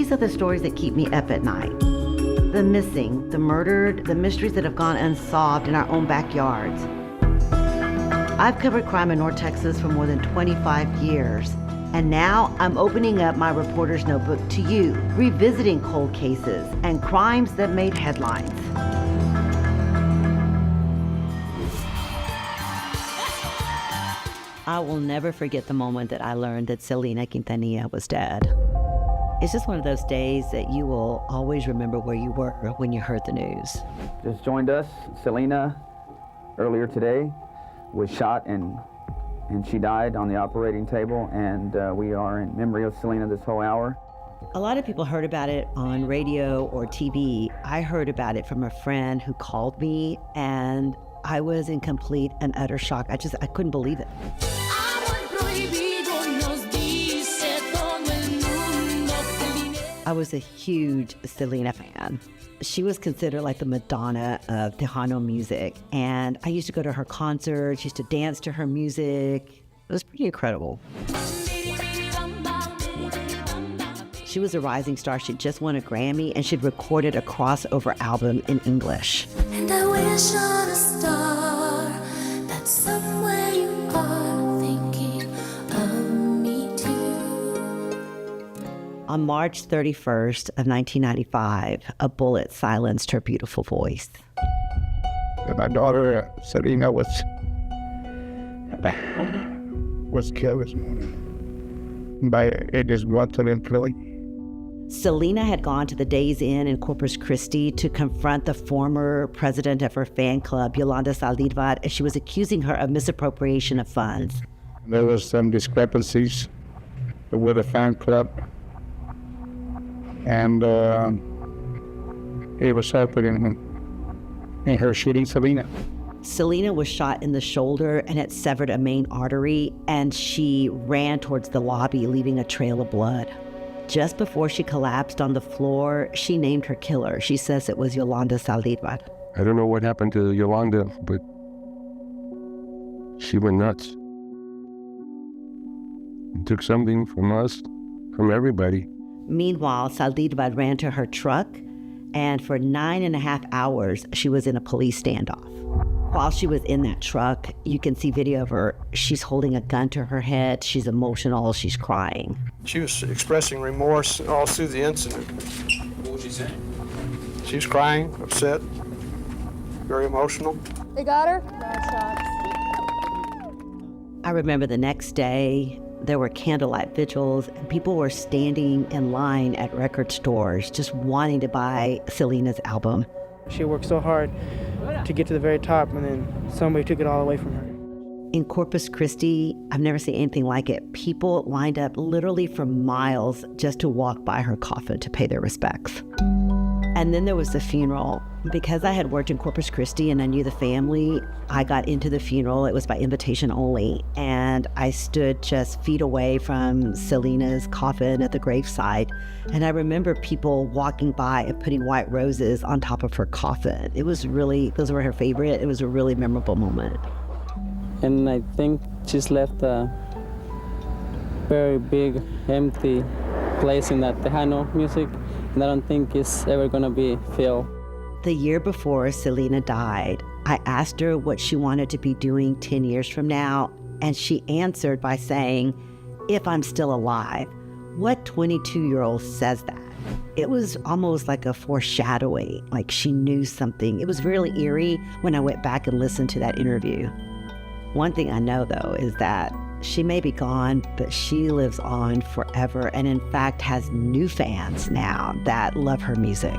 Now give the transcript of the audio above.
These are the stories that keep me up at night. The missing, the murdered, the mysteries that have gone unsolved in our own backyards. I've covered crime in North Texas for more than 25 years. And now I'm opening up my reporter's notebook to you, revisiting cold cases and crimes that made headlines. I will never forget the moment that I learned that Selena Quintanilla was dead. It's just one of those days that you will always remember where you were when you heard the news. Just joined us, Selena, earlier today, was shot and she died on the operating table, and we are in memory of Selena this whole hour. A lot of people heard about it on radio or TV. I heard about it from a friend who called me, and I was in complete and utter shock. I couldn't believe it. I was a huge Selena fan. She was considered like the Madonna of Tejano music, and I used to go to her concerts, used to dance to her music. It was pretty incredible. She was a rising star. She'd just won a Grammy, and she'd recorded a crossover album in English. And I wish on a star that somewhere you are thinking of me too. On March 31st of 1995, a bullet silenced her beautiful voice. My daughter, Selena, was killed this morning by a disgruntled employee. Selena had gone to the Days Inn in Corpus Christi to confront the former president of her fan club, Yolanda Salidar, as she was accusing her of misappropriation of funds. There was some discrepancies with the fan club, and it resulted in her shooting Selena. Selena was shot in the shoulder and it severed a main artery, and she ran towards the lobby, leaving a trail of blood. Just before she collapsed on the floor, she named her killer. She says it was Yolanda Salidar. I don't know what happened to Yolanda, but she went nuts. It took something from us, from everybody. Meanwhile, Salidar ran to her truck, and for 9.5 hours, she was in a police standoff. While she was in that truck, you can see video of her. She's holding a gun to her head. She's emotional. She's crying. She was expressing remorse all through the incident. What was she saying? She was crying, upset, very emotional. They got her? Nice shots. I remember the next day, there were candlelight vigils, and people were standing in line at record stores just wanting to buy Selena's album. She worked so hard to get to the very top, and then somebody took it all away from her. In Corpus Christi, I've never seen anything like it. People lined up literally for miles just to walk by her coffin to pay their respects. And then there was the funeral. Because I had worked in Corpus Christi and I knew the family, I got into the funeral. It was by invitation only. And I stood just feet away from Selena's coffin at the graveside. And I remember people walking by and putting white roses on top of her coffin. It was really, those were her favorite. It was a really memorable moment. And I think she's left a very big, empty place in that Tejano music, and I don't think it's ever gonna be filled. The year before Selena died, I asked her what she wanted to be doing 10 years from now, and she answered by saying, "If I'm still alive." What 22-year-old says that? It was almost like a foreshadowing, like she knew something. It was really eerie when I went back and listened to that interview. One thing I know, though, is that she may be gone, but she lives on forever, and in fact has new fans now that love her music.